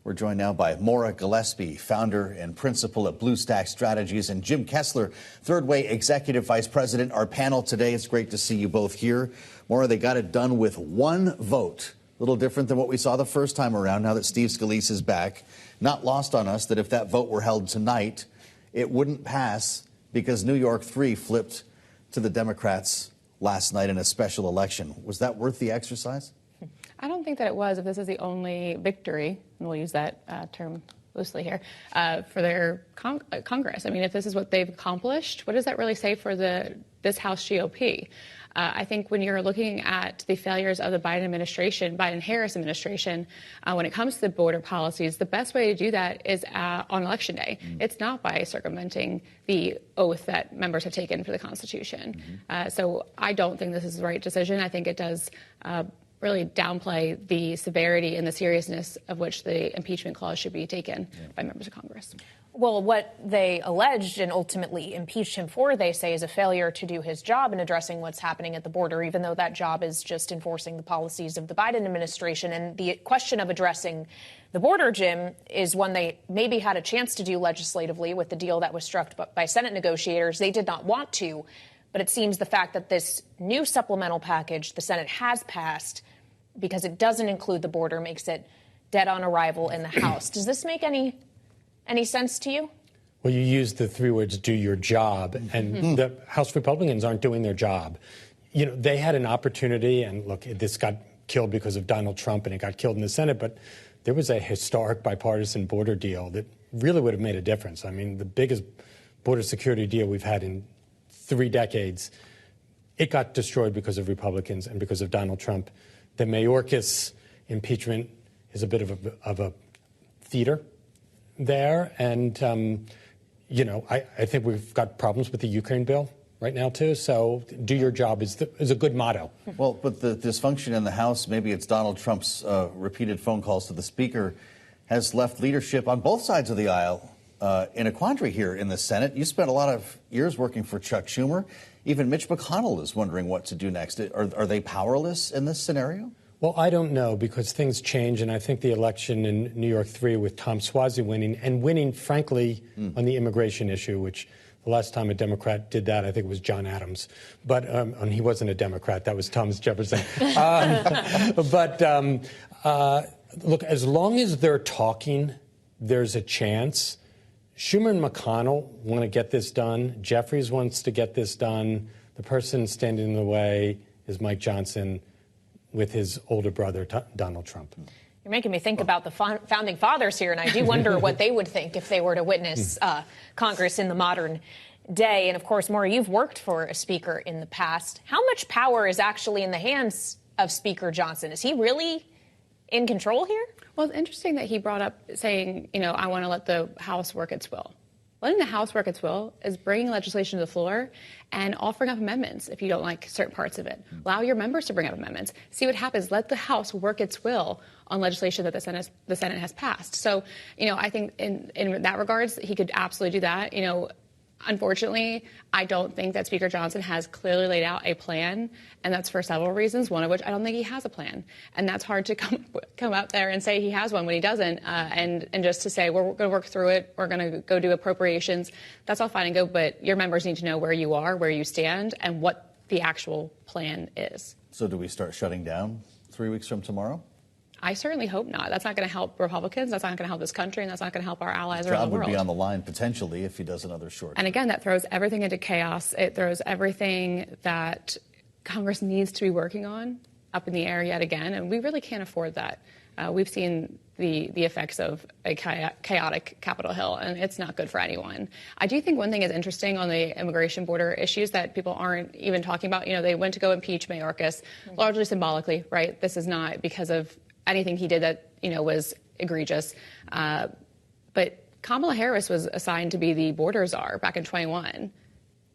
We're joined now by Maura Gillespie, founder and principal at Blue Stack Strategies, and Jim Kessler, Third Way Executive Vice President. Our panel today, it's great to see you both here. Maura, they got it done with one vote. A little different than what we saw the first time around, now that Steve Scalise is back. Not lost on us that if that vote were held tonight, it wouldn't pass because New York 3 flipped to the Democrats last night in a special election. Was that worth the exercise? I don't think that it was, if this is the only victory, and we'll use that term loosely here, for their Congress. I mean, if this is what they've accomplished, what does that really say for this House GOP? I think when you're looking at the failures of the Biden-Harris administration, when it comes to the border policies, the best way to do that is on Election Day. It's not by circumventing the oath that members have taken for the Constitution. So I don't think this is the right decision. I think it does really downplay the severity and the seriousness of which the impeachment clause should be taken by members of Congress. Well, what they alleged and ultimately impeached him for, they say, is a failure to do his job in addressing what's happening at the border, even though that job is just enforcing the policies of the Biden administration. And the question of addressing the border, Jim, is one they maybe had a chance to do legislatively with the deal that was struck by Senate negotiators. They did not want to. But it seems the fact that this new supplemental package the Senate has passed, because it doesn't include the border, makes it dead on arrival in the House. Does this make any sense to you? Well, you used the three words, do your job, and the House Republicans aren't doing their job. You know, they had an opportunity, and look, this got killed because of Donald Trump, and it got killed in the Senate, but there was a historic bipartisan border deal that really would have made a difference. I mean, the biggest border security deal we've had in 3 decades, it got destroyed because of Republicans and because of Donald Trump. The Mayorkas impeachment is a bit of a theater there. And, you know, I think we've got problems with the Ukraine bill right now, too. So do your job is a good motto. Well, but the dysfunction in the House, maybe it's Donald Trump's repeated phone calls to the Speaker, has left leadership on both sides of the aisle in a quandary here in the Senate. You spent a lot of years working for Chuck Schumer. Even Mitch McConnell is wondering what to do next. Are they powerless in this scenario? Well, I don't know, because things change, and I think the election in New York 3 with Tom Suozzi winning, frankly, on the immigration issue, which the last time a Democrat did that, I think it was John Adams. But and he wasn't a Democrat. That was Thomas Jefferson. Look, as long as they're talking, there's a chance. Schumer and McConnell want to get this done. Jeffries wants to get this done. The person standing in the way is Mike Johnson with his older brother, Donald Trump. You're making me think about the founding fathers here, and I do wonder what they would think if they were to witness Congress in the modern day. And, of course, Maura, you've worked for a speaker in the past. How much power is actually in the hands of Speaker Johnson? Is he really in control here? Well, it's interesting that he brought up saying, you know, I want to let the House work its will. Letting the House work its will is bringing legislation to the floor and offering up amendments if you don't like certain parts of it. Allow your members to bring up amendments. See what happens. Let the House work its will on legislation that the Senate has passed. So, you know, I think in that regards, he could absolutely do that. You know, unfortunately, I don't think that Speaker Johnson has clearly laid out a plan, and that's for several reasons, one of which I don't think he has a plan. And that's hard to come up there and say he has one when he doesn't, and just to say we're going to work through it, we're going to go do appropriations, that's all fine and good, but your members need to know where you are, where you stand, and what the actual plan is. So do we start shutting down 3 weeks from tomorrow? I certainly hope not. That's not going to help Republicans. That's not going to help this country, and that's not going to help our allies around the world. His job would be on the line, potentially, if he does another short. And again, that throws everything into chaos. It throws everything that Congress needs to be working on up in the air yet again, and we really can't afford that. We've seen the effects of a chaotic Capitol Hill, and it's not good for anyone. I do think one thing is interesting on the immigration border issues that people aren't even talking about. You know, they went to go impeach Mayorkas, largely symbolically, right? This is not because of anything he did that, you know, was egregious. But Kamala Harris was assigned to be the border czar back in 21.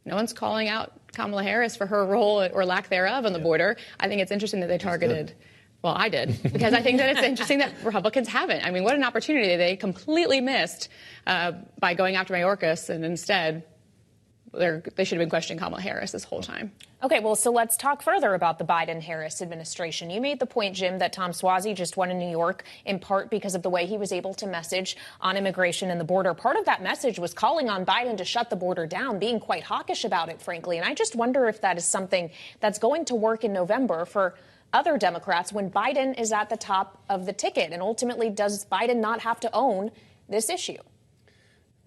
No one's calling out Kamala Harris for her role or lack thereof on the border. I think it's interesting that they targeted. Well, I did, because I think that it's interesting that Republicans haven't. I mean, what an opportunity they completely missed by going after Mayorkas and instead they should have been questioning Kamala Harris this whole time. Okay, well, so let's talk further about the Biden-Harris administration. You made the point, Jim, that Tom Suozzi just won in New York in part because of the way he was able to message on immigration and the border. Part of that message was calling on Biden to shut the border down, being quite hawkish about it, frankly. And I just wonder if that is something that's going to work in November for other Democrats when Biden is at the top of the ticket. And ultimately, does Biden not have to own this issue?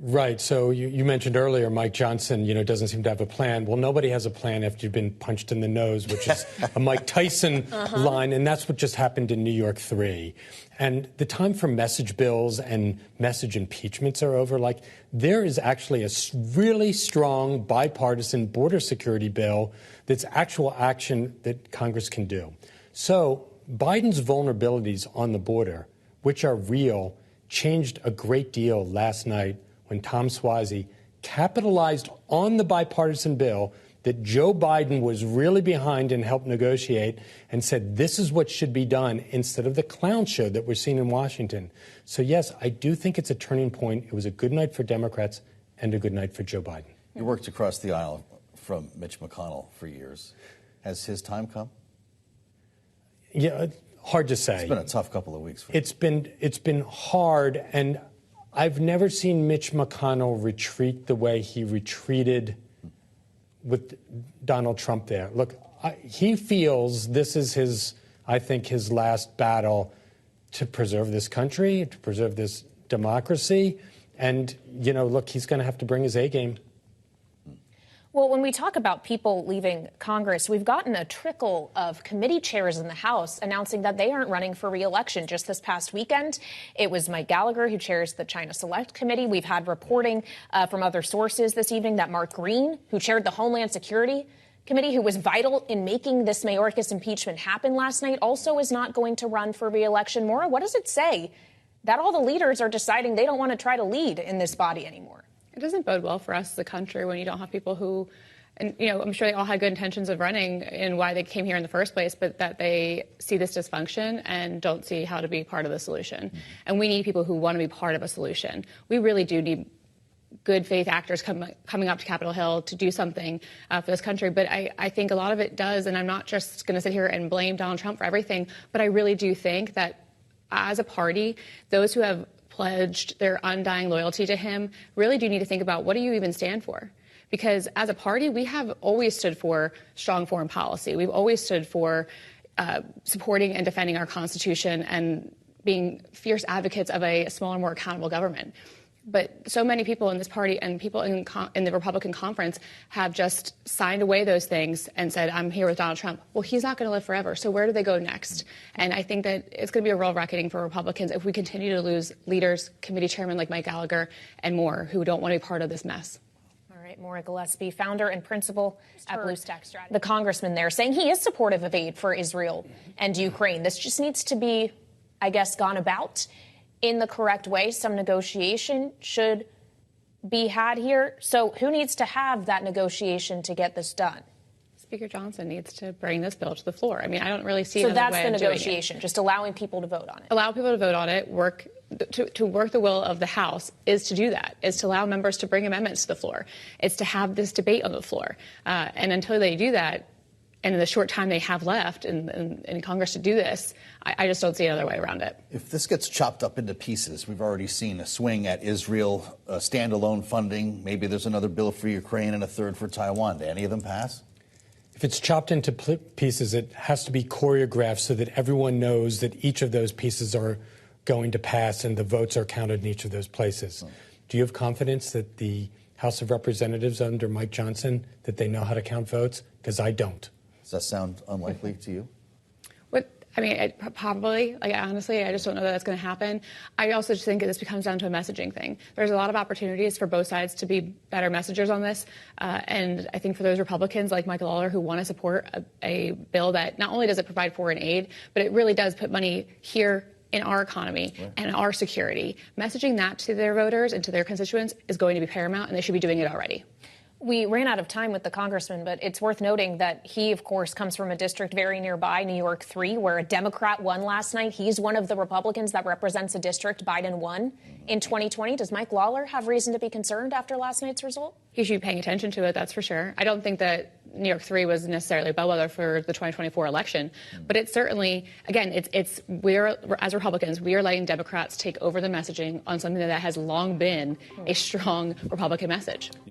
Right. So you mentioned earlier Mike Johnson, doesn't seem to have a plan. Well, nobody has a plan after you've been punched in the nose, which is a Mike Tyson line. And that's what just happened in New York 3. And the time for message bills and message impeachments are over. Like, there is actually a really strong bipartisan border security bill that's actual action that Congress can do. So Biden's vulnerabilities on the border, which are real, changed a great deal last night when Tom Suozzi capitalized on the bipartisan bill that Joe Biden was really behind and helped negotiate and said this is what should be done instead of the clown show that we're seeing in Washington. So, yes, I do think it's a turning point. It was a good night for Democrats and a good night for Joe Biden. You worked across the aisle from Mitch McConnell for years. Has his time come? Yeah, hard to say. It's been a tough couple of weeks for him. It's been hard, and I've never seen Mitch McConnell retreat the way he retreated with Donald Trump there. Look, he feels this is his last battle to preserve this country, to preserve this democracy. And, look, he's going to have to bring his A game. Well, when we talk about people leaving Congress, we've gotten a trickle of committee chairs in the House announcing that they aren't running for re-election. Just this past weekend, it was Mike Gallagher, who chairs the China Select Committee. We've had reporting from other sources this evening that Mark Green, who chaired the Homeland Security Committee, who was vital in making this Mayorkas impeachment happen last night, also is not going to run for re-election. Maura, what does it say that all the leaders are deciding they don't want to try to lead in this body anymore? It doesn't bode well for us as a country when you don't have people who, and I'm sure they all had good intentions of running and why they came here in the first place, but that they see this dysfunction and don't see how to be part of the solution. And we need people who want to be part of a solution. We really do need good faith actors coming up to Capitol Hill to do something for this country. But I think a lot of it does, and I'm not just going to sit here and blame Donald Trump for everything, but I really do think that as a party, those who have pledged their undying loyalty to him really do need to think about what do you even stand for? Because as a party, we have always stood for strong foreign policy. We've always stood for supporting and defending our Constitution and being fierce advocates of a smaller, more accountable government. But so many people in this party and people in the Republican conference have just signed away those things and said, I'm here with Donald Trump. Well, he's not going to live forever. So where do they go next? And I think that it's going to be a real reckoning for Republicans if we continue to lose leaders, committee chairmen like Mike Gallagher and more who don't want to be part of this mess. All right, Maura Gillespie, founder and principal at Blue Stack Strategy. The congressman there saying he is supportive of aid for Israel and Ukraine. This just needs to be, I guess, gone about in the correct way. Some negotiation should be had here. So who needs to have that negotiation to get this done? Speaker Johnson needs to bring this bill to the floor. I mean, I don't really see so another way that's the of negotiation, just allowing people to vote on it. Allow people to vote on it, to work the will of the House is to do that, is to allow members to bring amendments to the floor. It's to have this debate on the floor. And until they do that, and in the short time they have left in Congress to do this, I just don't see another way around it. If this gets chopped up into pieces, we've already seen a swing at Israel, standalone funding. Maybe there's another bill for Ukraine and a third for Taiwan. Do any of them pass? If it's chopped into pieces, it has to be choreographed so that everyone knows that each of those pieces are going to pass and the votes are counted in each of those places. Do you have confidence that the House of Representatives under Mike Johnson, that they know how to count votes? Because I don't. Does that sound unlikely to you? Probably. Honestly, I just don't know that that's going to happen. I also just think that this becomes down to a messaging thing. There's a lot of opportunities for both sides to be better messengers on this. And I think for those Republicans like Michael Lawler who want to support a bill that not only does it provide foreign aid, but it really does put money here in our economy and our security. Messaging that to their voters and to their constituents is going to be paramount, and they should be doing it already. We ran out of time with the congressman, but it's worth noting that he, of course, comes from a district very nearby, New York 3, where a Democrat won last night. He's one of the Republicans that represents a district Biden won in 2020. Does Mike Lawler have reason to be concerned after last night's result? He should be paying attention to it, that's for sure. I don't think that New York 3 was necessarily a bellwether for the 2024 election, but it's certainly, again, we're, as Republicans, we are letting Democrats take over the messaging on something that has long been a strong Republican message.